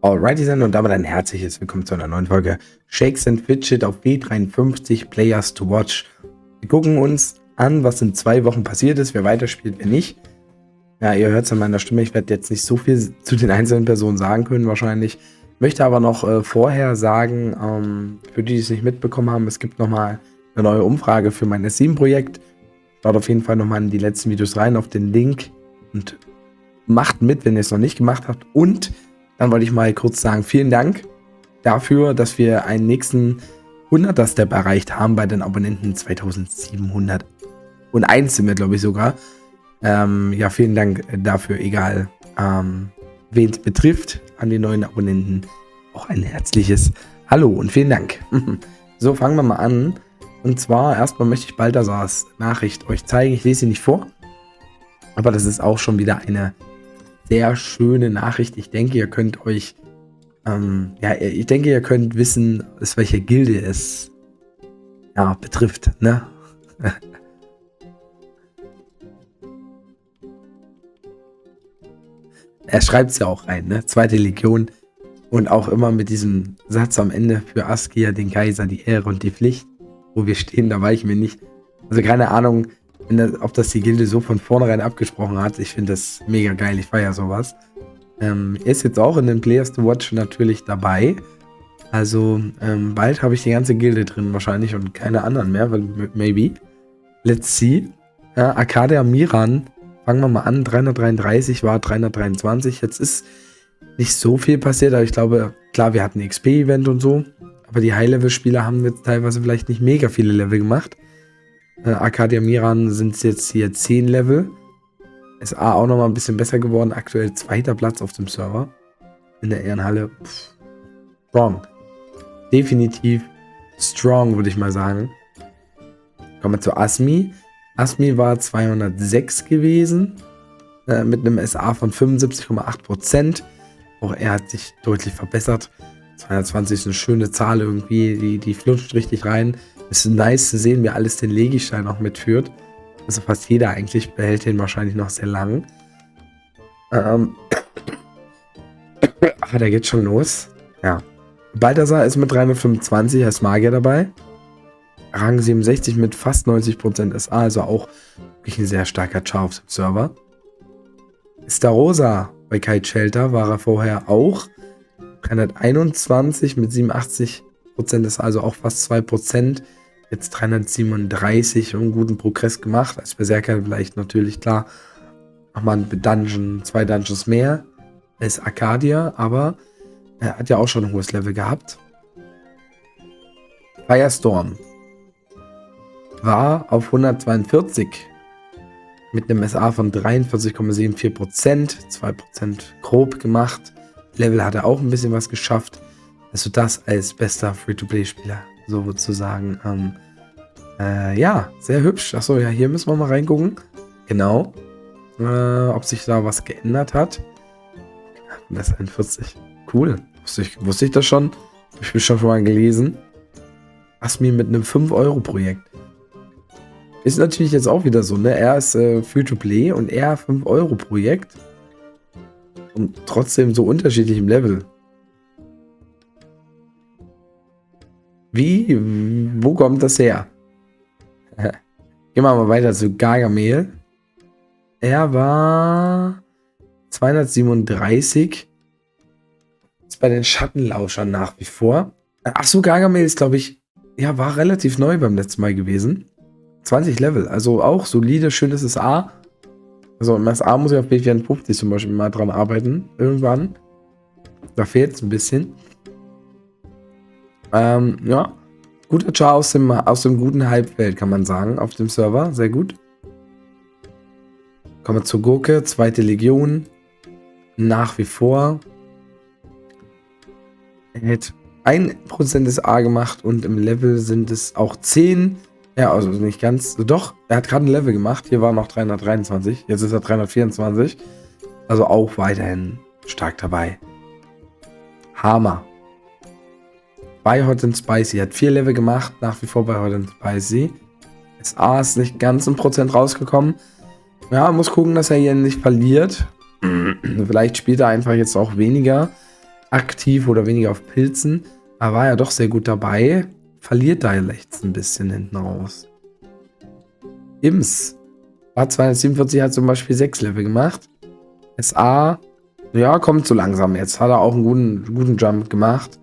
Alrighty dann und damit ein herzliches Willkommen zu einer neuen Folge Shakes and Fidget auf W53 Players to Watch. Wir gucken uns an, was in 2 Wochen passiert ist, wer weiterspielt, wer nicht. Ja, ihr hört es an meiner Stimme, ich werde jetzt nicht so viel zu den einzelnen Personen sagen können wahrscheinlich. Möchte aber noch vorher sagen, für die es nicht mitbekommen haben, es gibt nochmal eine neue Umfrage für mein S7-Projekt. Schaut auf jeden Fall nochmal in die letzten Videos rein auf den Link und macht mit, wenn ihr es noch nicht gemacht habt. Und dann wollte ich mal kurz sagen, vielen Dank dafür, dass wir einen nächsten 100er-Step erreicht haben bei den Abonnenten. 2701 sind wir, glaube ich, sogar. Ja, vielen Dank dafür, egal wen es betrifft, an die neuen Abonnenten. Auch ein herzliches Hallo und vielen Dank. So, fangen wir mal an. Und zwar, erstmal möchte ich Balthasars Nachricht euch zeigen. Ich lese sie nicht vor, aber das ist auch schon wieder eine sehr schöne Nachricht. Ich denke, ihr könnt euch, ihr könnt wissen, welche Gilde es betrifft, ne? Er schreibt es ja auch rein, ne? 2. Legion und auch immer mit diesem Satz am Ende: für Askia, den Kaiser, die Ehre und die Pflicht. Wo wir stehen, da weichen wir nicht. Also keine Ahnung, ob das die Gilde so von vornherein abgesprochen hat. Ich finde das mega geil, ich feiere sowas. Er ist jetzt auch in den Players to Watch natürlich dabei. Also bald habe ich die ganze Gilde drin wahrscheinlich und keine anderen mehr, weil maybe. Let's see. Arcadia Miran, fangen wir mal an. 333 war 323. Jetzt ist nicht so viel passiert, aber ich glaube, klar, wir hatten XP-Event und so. Aber die High-Level-Spieler haben jetzt teilweise vielleicht nicht mega viele Level gemacht. Arcadia Miran sind jetzt hier 10 Level. SA auch nochmal ein bisschen besser geworden. Aktuell 2. Platz auf dem Server. In der Ehrenhalle. Strong. Definitiv strong, würde ich mal sagen. Kommen wir zu Asmi. Asmi war 206 gewesen. Mit einem SA von 75,8%. Auch er hat sich deutlich verbessert. 220 ist eine schöne Zahl irgendwie. Die flutscht richtig rein. Es ist nice zu sehen, wie alles den Legistein auch mitführt. Also fast jeder eigentlich behält den wahrscheinlich noch sehr lang. Der geht schon los. Ja. Balthasar ist mit 325 als Magier dabei. Rang 67 mit fast 90% SA, also auch wirklich ein sehr starker Char auf dem Server. Starosa bei Kite Shelter war er vorher auch. 321 mit 87% SA, also auch fast 2%. Jetzt 337 und einen guten Progress gemacht. Als Berserker vielleicht natürlich, klar, nochmal ein Dungeon, 2 Dungeons mehr als Arcadia, aber er hat ja auch schon ein hohes Level gehabt. Firestorm war auf 142 mit einem SA von 43,74%, 2% grob gemacht. Level hat er auch ein bisschen was geschafft. Also das als bester Free-to-Play-Spieler sozusagen. Ja, sehr hübsch. Achso, ja, hier müssen wir mal reingucken. Genau. Ob sich da was geändert hat. 141. Cool. Wusste ich das schon? Habe ich bestimmt schon mal gelesen. Asmi mit einem 5-Euro-Projekt. Ist natürlich jetzt auch wieder so, ne? Er ist Free-to-Play und er 5-Euro-Projekt. Und trotzdem so unterschiedlich im Level. Wo kommt das her? Gehen wir mal weiter zu Gargamel. Er war 237. Ist bei den Schattenlauschern nach wie vor. Achso, Gargamel ist, glaube ich, ja, war relativ neu beim letzten Mal gewesen. 20 Level, also auch solide, schönes SA. Also im SA muss ich auf B54 zum Beispiel mal dran arbeiten, irgendwann. Da fehlt es ein bisschen. Ja, guter Char aus dem guten Halbfeld, kann man sagen, auf dem Server, sehr gut. Kommen wir zur Gurke, 2. Legion, nach wie vor. Er hat 1% des A gemacht und im Level sind es auch 10. Ja, also nicht ganz, doch, er hat gerade ein Level gemacht, hier war noch 323, jetzt ist er 324. Also auch weiterhin stark dabei. Hammer. Bei Hot and Spicy. Hat 4 Level gemacht, nach wie vor bei Hot and Spicy. SA ist nicht ganz im Prozent rausgekommen. Ja, muss gucken, dass er hier nicht verliert. Vielleicht spielt er einfach jetzt auch weniger. aktiv oder weniger auf Pilzen. Aber war ja doch sehr gut dabei. Verliert da jetzt ein bisschen hinten raus. Ims. War 247, hat zum Beispiel 6 Level gemacht. SA, ja, kommt so langsam jetzt. Hat er auch einen guten Jump gemacht.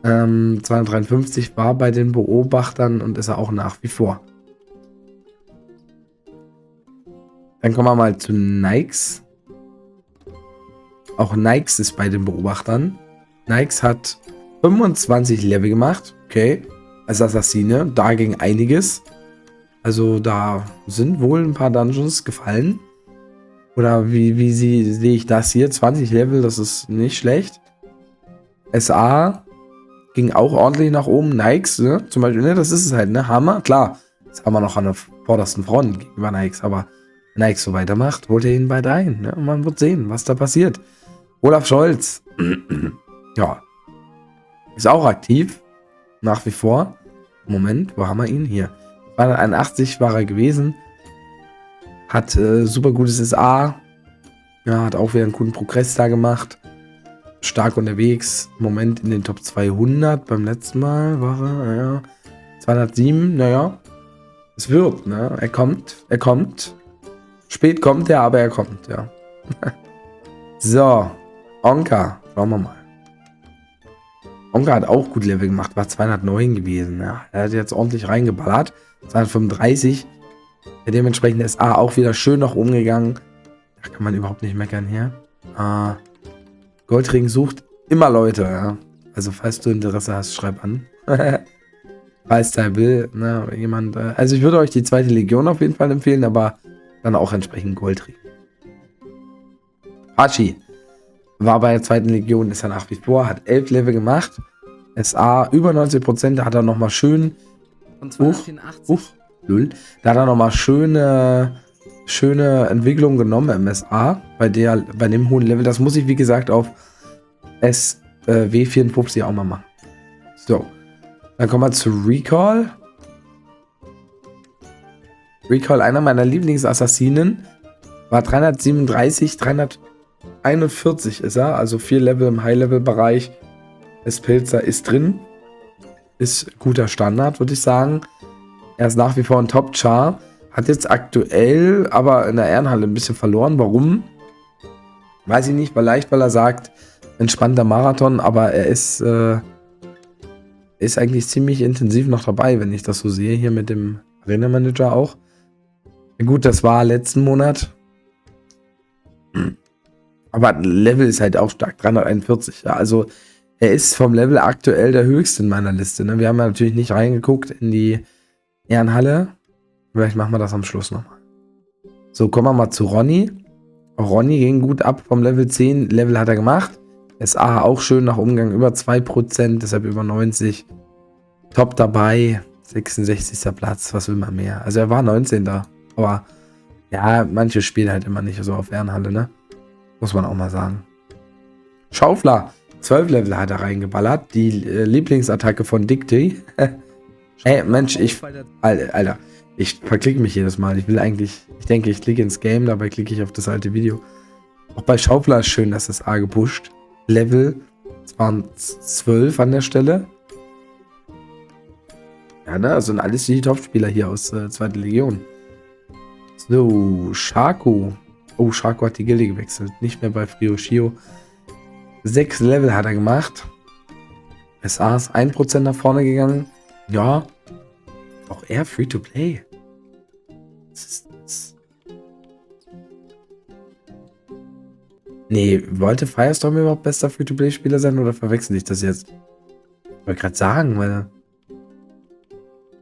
253 war bei den Beobachtern und ist er auch nach wie vor. Dann kommen wir mal zu Nikes. Auch Nikes ist bei den Beobachtern. Nikes hat 25 Level gemacht. Okay. Als Assassine. Da ging einiges. Also da sind wohl ein paar Dungeons gefallen. Oder wie sehe ich das hier? 20 Level, das ist nicht schlecht. SA ging auch ordentlich nach oben. Nikes, ne? Zum Beispiel, ne? Das ist es halt, ne? Hammer, klar. Das haben wir noch an der vordersten Front gegenüber Nikes. Aber wenn Nikes so weitermacht, holt er ihn bald ein. Ne? Und man wird sehen, was da passiert. Olaf Scholz. Ja. Ist auch aktiv. Nach wie vor. Moment, wo haben wir ihn? Hier. 281 war er gewesen. Hat super gutes SA. Ja, hat auch wieder einen guten Progress da gemacht. Stark unterwegs. Im Moment in den Top 200. Beim letzten Mal war er, naja. 207, naja. Es wird, ne? Er kommt. Spät kommt er, aber er kommt, ja. So. Onka. Schauen wir mal. Onka hat auch gut Level gemacht. War 209 gewesen, ja. Er hat jetzt ordentlich reingeballert. 235. Ja, dementsprechend ist A auch wieder schön nach oben gegangen. Da kann man überhaupt nicht meckern hier. Goldring sucht immer Leute, ja. Also falls du Interesse hast, schreib an. Falls der will, ne, jemand. Also ich würde euch die zweite Legion auf jeden Fall empfehlen, aber dann auch entsprechend Goldring. Hachi war bei der zweiten Legion, ist er nach wie vor, hat 11 Level gemacht. SA über 90%, da hat er nochmal schön. Und 284. Da hat er nochmal schöne Entwicklung genommen im SA, bei dem hohen Level. Das muss ich, wie gesagt, auf W54 auch mal machen. So. Dann kommen wir zu Recall. Recall, einer meiner Lieblingsassassinen, war 337, 341 ist er, also 4 Level im High-Level-Bereich. Pilzer ist drin. Ist guter Standard, würde ich sagen. Er ist nach wie vor ein Top-Char. Hat jetzt aktuell aber in der Ehrenhalle ein bisschen verloren. Warum? Weiß ich nicht. Vielleicht, weil er sagt, entspannter Marathon, aber er ist eigentlich ziemlich intensiv noch dabei, wenn ich das so sehe, hier mit dem Arena-Manager auch. Ja, gut, das war letzten Monat. Aber Level ist halt auch stark, 341. Ja, also er ist vom Level aktuell der höchste in meiner Liste. Ne? Wir haben ja natürlich nicht reingeguckt in die Ehrenhalle. Vielleicht machen wir das am Schluss nochmal. So, kommen wir mal zu Ronny. Auch Ronny ging gut ab vom Level 10. Level hat er gemacht. SA auch schön nach Umgang über 2%, deshalb über 90. Top dabei. 66. Platz, was will man mehr? Also er war 19. Aber ja, manche spielen halt immer nicht so auf Ehrenhalle, ne? Muss man auch mal sagen. Schaufler. 12 Level hat er reingeballert. Die Lieblingsattacke von Dicty. Ey, Mensch, Alter, ich verklicke mich jedes Mal. Ich denke, ich klicke ins Game, dabei klicke ich auf das alte Video. Auch bei Schaufler ist schön, dass das A gepusht. Level, es waren 12 an der Stelle. Ja, ne, also sind alles die Topspieler hier aus zweiter Legion. So, Shaco. Oh, Shaco hat die Gilde gewechselt. Nicht mehr bei Frioshio. 6 Level hat er gemacht. SA ist 1% nach vorne gegangen. Ja. Auch er Free-to-Play. Nee, wollte Firestorm überhaupt bester Free-to-Play-Spieler sein oder verwechsel ich das jetzt? Ich wollte gerade sagen, weil...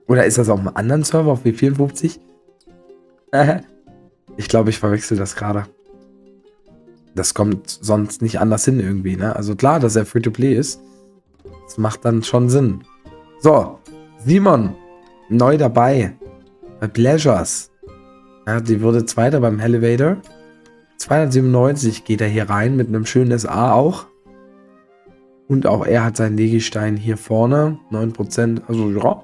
Oder ist das auf einem anderen Server auf W54? Ich glaube, ich verwechsel das gerade. Das kommt sonst nicht anders hin irgendwie, ne? Also klar, dass er Free-to-Play ist. Das macht dann schon Sinn. So, Simon. Neu dabei. Bei Pleasures. Ja, die wurde Zweiter beim Elevator. 297 geht er hier rein mit einem schönen SA auch. Und auch er hat seinen Legistein hier vorne. 9%. Also ja.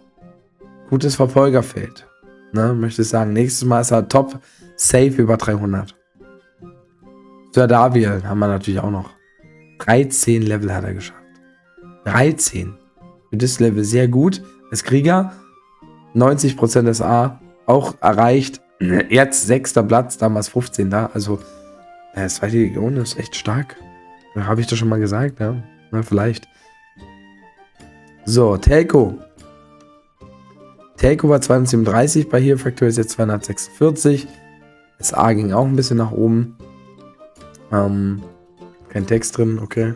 Gutes Verfolgerfeld. Ne, möchte ich sagen. Nächstes Mal ist er top. Safe über 300. Sir Daviel haben wir natürlich auch noch. 13 Level hat er geschafft. 13. Für das Level sehr gut. Als Krieger 90% SA auch erreicht. Jetzt 6. Platz, damals 15. Also, zweite Legion ist echt stark. Habe ich das schon mal gesagt, ja? Na, vielleicht. So, Telco. Telco war 237 bei Hero Factory, ist jetzt 246. SA ging auch ein bisschen nach oben. Kein Text drin, okay.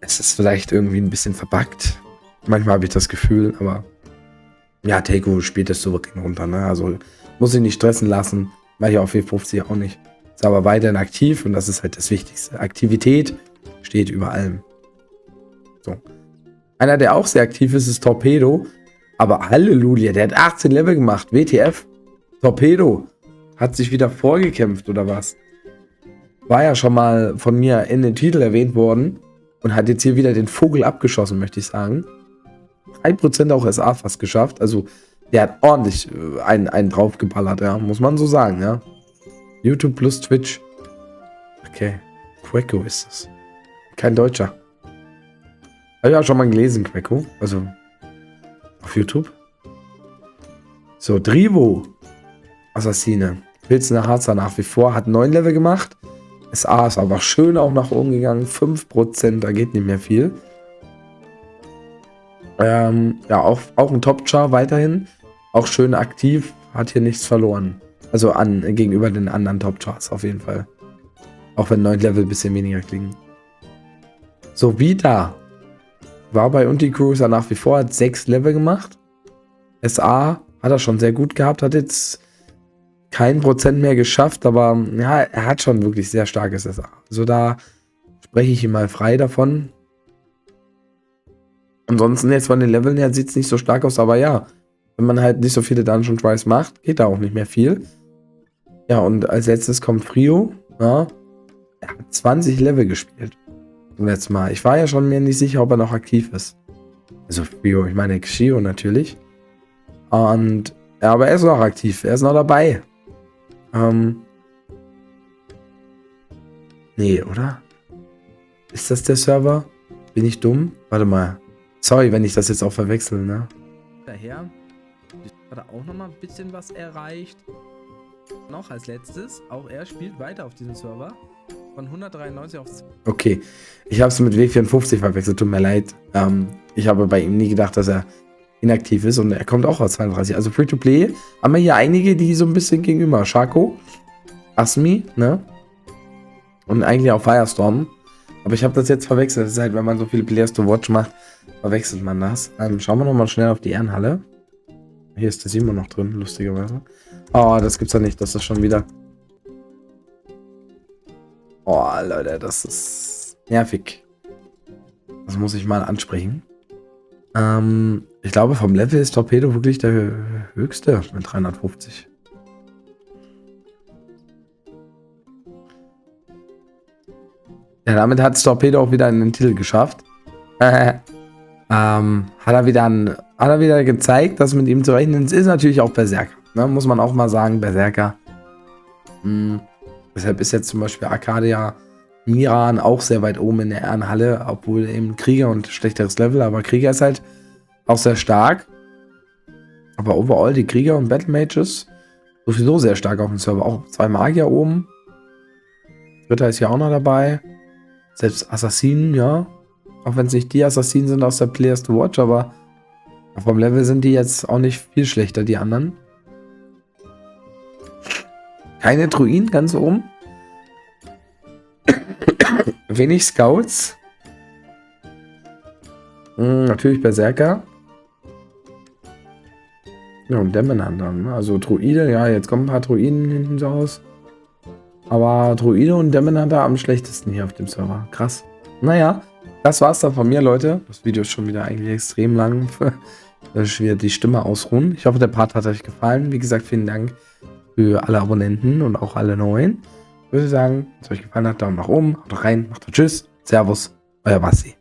Es ist vielleicht irgendwie ein bisschen verbuggt. Manchmal habe ich das Gefühl, aber ja, Telco spielt das souverän runter, ne? Also muss ich nicht stressen lassen. Mache ich auf W50 auch nicht. Ist aber weiterhin aktiv und das ist halt das Wichtigste. Aktivität steht über allem. So. Einer, der auch sehr aktiv ist, ist Torpedo. Aber Halleluja, der hat 18 Level gemacht. WTF. Torpedo. Hat sich wieder vorgekämpft, oder was? War ja schon mal von mir in den Titel erwähnt worden. Und hat jetzt hier wieder den Vogel abgeschossen, möchte ich sagen. 3% auch SA fast geschafft. Also, der hat ordentlich einen draufgeballert, ja. Muss man so sagen, ja. YouTube plus Twitch. Okay. Quecko ist es. Kein Deutscher. Habe ich auch schon mal gelesen, Quecko. Also, auf YouTube. So, Drivo. Assassine. Pilzener Harzer nach wie vor. Hat 9 Level gemacht. SA ist aber schön auch nach oben gegangen. 5%, da geht nicht mehr viel. Ja, auch ein Top-Char weiterhin. Auch schön aktiv. Hat hier nichts verloren. Also gegenüber den anderen Top-Chars auf jeden Fall. Auch wenn 9 Level ein bisschen weniger klingen. So, Vita. War bei Unti-Cruiser nach wie vor. Hat 6 Level gemacht. SA hat er schon sehr gut gehabt. Hat jetzt kein Prozent mehr geschafft, aber ja, er hat schon wirklich sehr starkes SA. Also da spreche ich ihm mal frei davon. Ansonsten jetzt von den Leveln her sieht es nicht so stark aus, aber ja, wenn man halt nicht so viele Dungeon Tries macht, geht da auch nicht mehr viel. Ja, und als letztes kommt Frio. Ja, er hat 20 Level gespielt. Letztes Mal. Ich war ja schon mir nicht sicher, ob er noch aktiv ist. Also Frio, ich meine Xio natürlich. Und ja, aber er ist noch aktiv, er ist noch dabei. Nee, oder? Ist das der Server? Bin ich dumm? Warte mal. Sorry, wenn ich das jetzt auch verwechsel, ne? Daher hat er auch nochmal ein bisschen was erreicht. Noch als letztes, auch er spielt weiter auf diesem Server. Von 193 auf... Okay, ich habe es mit W54 verwechselt, tut mir leid. Ich habe bei ihm nie gedacht, dass er inaktiv ist und er kommt auch aus 32. Also Free-to-Play haben wir hier einige, die so ein bisschen gegenüber. Shaco, Asmi, ne? Und eigentlich auch Firestorm. Aber ich habe das jetzt verwechselt. Das ist halt, wenn man so viele Players to Watch macht, verwechselt man das. Schauen wir nochmal schnell auf die Ehrenhalle. Hier ist der Simon noch drin, lustigerweise. Oh, das gibt's doch nicht, das ist schon wieder... Oh, Leute, das ist nervig. Das muss ich mal ansprechen. Ich glaube, vom Level ist Torpedo wirklich der höchste mit 350. Ja, damit hat Torpedo auch wieder einen Titel geschafft. Hat er wieder gezeigt, dass mit ihm zu rechnen ist. Ist natürlich auch Berserker. Ne? Muss man auch mal sagen, Berserker. Deshalb ist jetzt zum Beispiel Arcadia Miran auch sehr weit oben in der Ehrenhalle, obwohl eben Krieger und schlechteres Level, aber Krieger ist halt auch sehr stark. Aber overall die Krieger und Battle Mages sowieso sehr stark auf dem Server. Auch 2 Magier oben. Dritter ist ja auch noch dabei. Selbst Assassinen, ja. Auch wenn es nicht die Assassinen sind aus der Players to Watch, aber vom Level sind die jetzt auch nicht viel schlechter, die anderen. Keine Druiden ganz oben. Wenig Scouts. Natürlich Berserker. Ja, und Dämmenhunter. Ne? Also Druide, ja, jetzt kommen ein paar Druiden hinten so aus. Aber Druide und Dämmenhunter am schlechtesten hier auf dem Server. Krass. Naja, das war's dann von mir, Leute. Das Video ist schon wieder eigentlich extrem lang. Ich will die Stimme ausruhen. Ich hoffe, der Part hat euch gefallen. Wie gesagt, vielen Dank für alle Abonnenten und auch alle neuen. Ich würde sagen, wenn es euch gefallen hat, Daumen nach oben, haut rein, macht Tschüss, Servus, euer Basti.